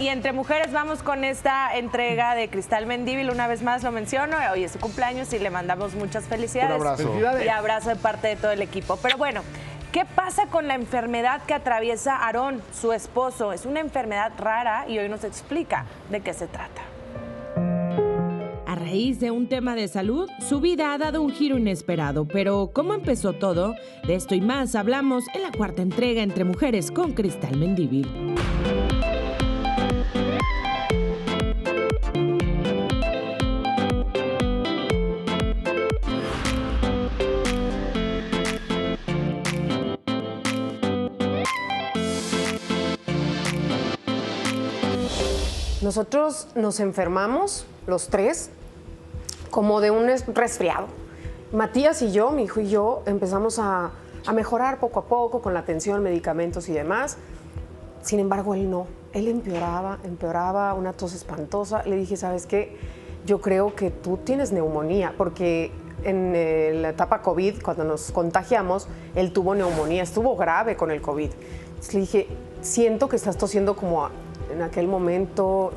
Y entre mujeres vamos con esta entrega de Cristal Mendívil, una vez más lo menciono, hoy es su cumpleaños y le mandamos muchas felicidades. Un abrazo. Y abrazo de parte de todo el equipo. Pero bueno, ¿qué pasa con la enfermedad que atraviesa Aarón, su esposo? Es una enfermedad rara y hoy nos explica de qué se trata. A raíz de un tema de salud, su vida ha dado un giro inesperado, pero ¿cómo empezó todo? De esto y más hablamos en la cuarta entrega Entre Mujeres con Cristal Mendívil. Nosotros nos enfermamos, los tres, como de un resfriado. Matías y yo, mi hijo y yo, empezamos a mejorar poco a poco con la atención, medicamentos y demás. Sin embargo, él no. Él empeoraba, una tos espantosa. Le dije, ¿sabes qué? Yo creo que tú tienes neumonía, porque en la etapa COVID, cuando nos contagiamos, él tuvo neumonía, estuvo grave con el COVID. Entonces le dije, siento que estás tosiendo como en aquel momento,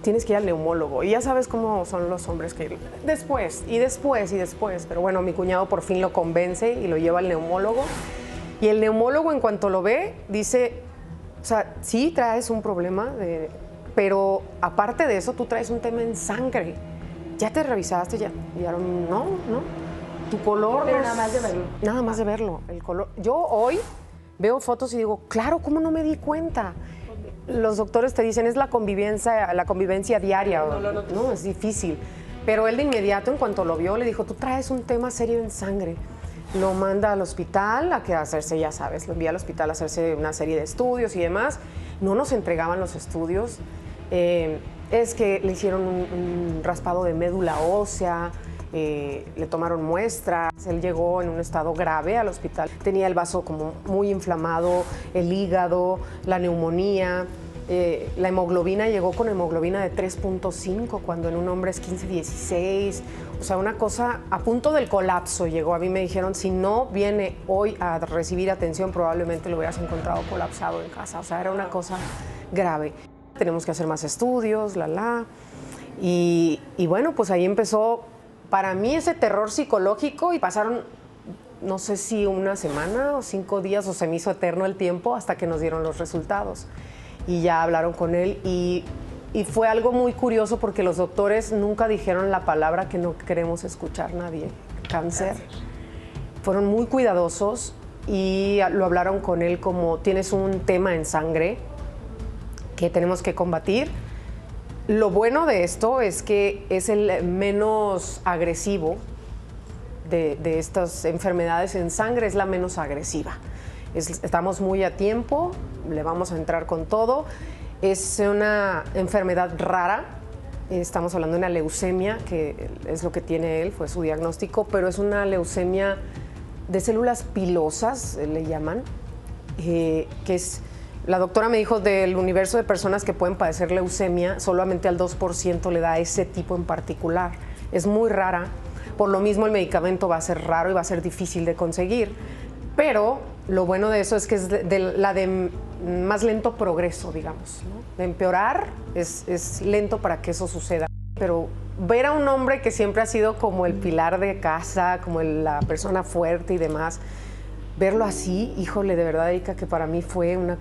tienes que ir al neumólogo. Y ya sabes cómo son los hombres, que después. Pero bueno, mi cuñado por fin lo convence y lo lleva al neumólogo. Y el neumólogo, en cuanto lo ve, dice, o sea, sí traes un problema, pero aparte de eso, tú traes un tema en sangre. ¿Ya te revisaste? Ya. Y ahora, no. Tu color... Pero nada más de verlo. Nada más de verlo. El color. Yo hoy veo fotos y digo, claro, ¿cómo no me di cuenta? Los doctores te dicen, es la convivencia diaria. No, es difícil. Pero él de inmediato, en cuanto lo vio, le dijo, tú traes un tema serio en sangre. Lo manda al hospital a hacerse, ya sabes, lo envía al hospital a hacerse una serie de estudios y demás. No nos entregaban los estudios. Es que le hicieron un raspado de médula ósea, le tomaron muestras. Él llegó en un estado grave al hospital. Tenía el vaso como muy inflamado, el hígado, la neumonía. La hemoglobina, llegó con hemoglobina de 3.5 cuando en un hombre es 15-16. O sea, una cosa a punto del colapso llegó. A mí me dijeron, si no viene hoy a recibir atención, probablemente lo hubieras encontrado colapsado en casa. O sea, era una cosa grave. Tenemos que hacer más estudios, Y bueno, pues ahí empezó para mí ese terror psicológico y pasaron, no sé si una semana o 5 días o se me hizo eterno el tiempo hasta que nos dieron los resultados. Y ya hablaron con él y fue algo muy curioso porque los doctores nunca dijeron la palabra que no queremos escuchar nadie, cáncer. Fueron muy cuidadosos y lo hablaron con él como tienes un tema en sangre que tenemos que combatir. Lo bueno de esto es que es el menos agresivo de estas enfermedades en sangre, es la menos agresiva. Estamos muy a tiempo, le vamos a entrar con todo. Es una enfermedad rara, estamos hablando de una leucemia, que es lo que tiene él, fue su diagnóstico, pero es una leucemia de células pilosas, le llaman, que es... La doctora me dijo, del universo de personas que pueden padecer leucemia, solamente al 2% le da ese tipo en particular. Es muy rara, por lo mismo el medicamento va a ser raro y va a ser difícil de conseguir. Pero lo bueno de eso es que es la de más lento progreso, digamos, ¿no? De empeorar es lento para que eso suceda. Pero ver a un hombre que siempre ha sido como el pilar de casa, como la persona fuerte y demás, verlo así, híjole, de verdad, Erika, que para mí fue una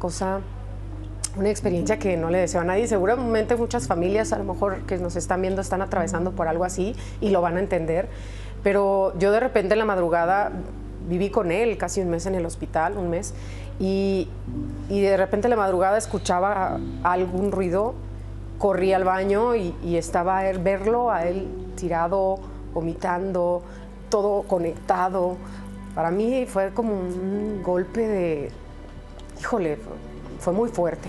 experiencia que no le deseo a nadie. Seguramente muchas familias, a lo mejor que nos están viendo, están atravesando por algo así y lo van a entender. Pero yo de repente en la madrugada viví con él casi un mes en el hospital, y de repente en la madrugada escuchaba algún ruido, corrí al baño y estaba verlo a él tirado, vomitando, todo conectado. Para mí fue como un golpe de, híjole, fue muy fuerte.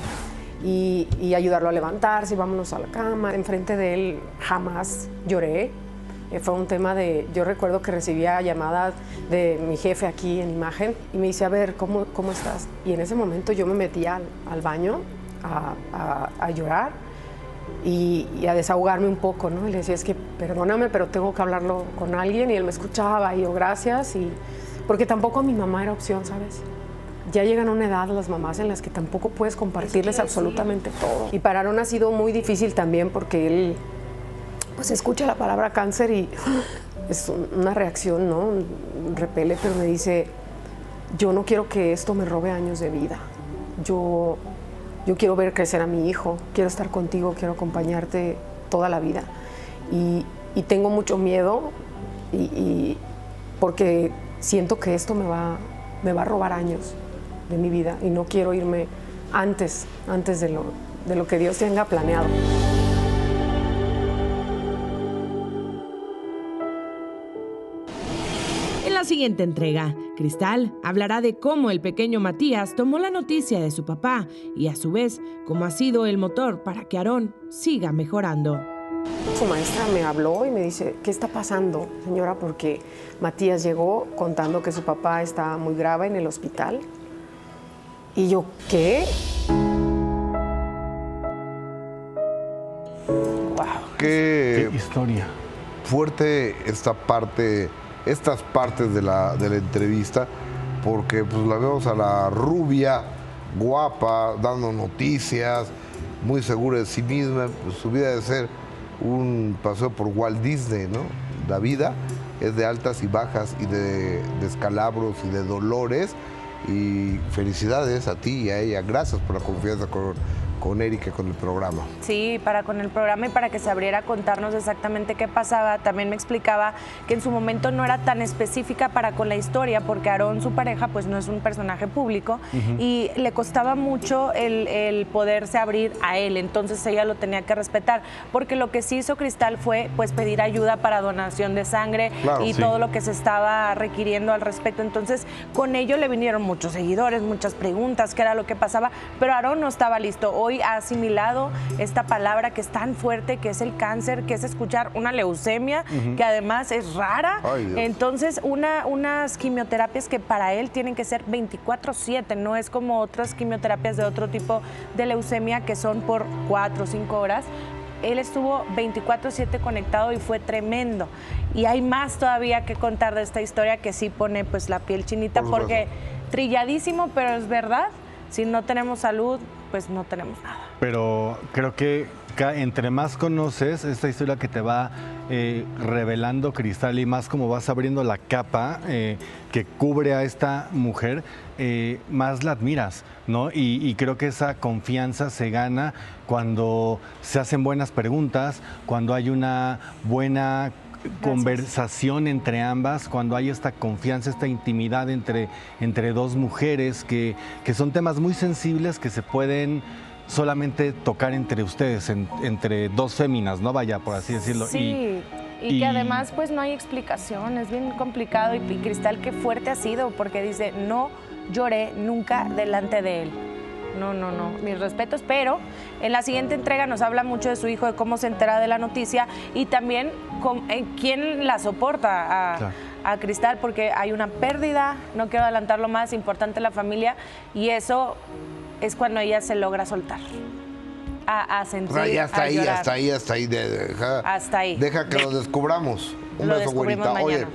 Y ayudarlo a levantarse, vámonos a la cama. Enfrente de él jamás lloré. Fue un tema de, yo recuerdo que recibía llamadas de mi jefe aquí en imagen y me dice, a ver, ¿cómo estás? Y en ese momento yo me metí al baño a llorar y a desahogarme un poco, ¿no? Y le decía, es que perdóname, pero tengo que hablarlo con alguien. Y él me escuchaba y yo, gracias. Porque tampoco a mi mamá era opción, ¿sabes? ya llegan a una edad las mamás en las que tampoco puedes compartirles absolutamente todo. Y para Aarón ha sido muy difícil también porque él pues escucha la palabra cáncer y es una reacción, ¿no? Un repele, pero me dice, yo no quiero que esto me robe años de vida. Yo quiero ver crecer a mi hijo, quiero estar contigo, quiero acompañarte toda la vida. Y tengo mucho miedo porque siento que esto me va a robar años de mi vida y no quiero irme antes de lo que Dios tenga planeado. En la siguiente entrega, Cristal hablará de cómo el pequeño Matías tomó la noticia de su papá y a su vez cómo ha sido el motor para que Aarón siga mejorando. Su maestra me habló y me dice, ¿qué está pasando, señora? Porque Matías llegó contando que su papá estaba muy grave en el hospital. Y yo, ¿qué? Wow. Qué historia. Fuerte estas partes de la entrevista, porque pues la vemos a la rubia, guapa, dando noticias, muy segura de sí misma. Pues, su vida debe ser un paseo por Walt Disney, ¿no? La vida es de altas y bajas y de descalabros y de dolores. Y felicidades a ti y a ella. Gracias por la confianza con Erika, con el programa. Sí, con el programa y para que se abriera a contarnos exactamente qué pasaba. También me explicaba que en su momento no era tan específica para con la historia, porque Aarón, su pareja, pues no es un personaje público y le costaba mucho el poderse abrir a él. Entonces ella lo tenía que respetar, porque lo que sí hizo Cristal fue pues pedir ayuda para donación de sangre y todo lo que se estaba requiriendo al respecto. Entonces con ello le vinieron muchos seguidores, muchas preguntas, qué era lo que pasaba, pero Aarón no estaba listo. Hoy ha asimilado esta palabra que es tan fuerte, que es el cáncer, que es escuchar una leucemia, que además es rara. Entonces, unas quimioterapias que para él tienen que ser 24/7, no es como otras quimioterapias de otro tipo de leucemia que son por 4 o 5 horas. Él estuvo 24/7 conectado y fue tremendo. Y hay más todavía que contar de esta historia que sí pone pues la piel chinita, porque trilladísimo, pero es verdad. Si no tenemos salud, pues no tenemos nada. Pero creo que entre más conoces esta historia que te va revelando Cristal y más como vas abriendo la capa que cubre a esta mujer, más la admiras, ¿no? Y creo que esa confianza se gana cuando se hacen buenas preguntas, cuando hay una buena conversación entre ambas, cuando hay esta confianza, esta intimidad entre dos mujeres, que son temas muy sensibles que se pueden solamente tocar entre ustedes, entre dos féminas, ¿no? Vaya, por así decirlo. Sí, y que además pues no hay explicación, es bien complicado. Y Cristal, qué fuerte ha sido, porque dice, no lloré nunca delante de él. No, mis respetos, pero en la siguiente entrega nos habla mucho de su hijo, de cómo se entera de la noticia y también quién la soporta a Cristal, porque hay una pérdida, no quiero adelantarlo más, importante la familia, y eso es cuando ella se logra soltar, a sentir, hasta ahí. Hasta ahí. Deja que lo descubramos. Un beso, güerita. Mañana. Oye,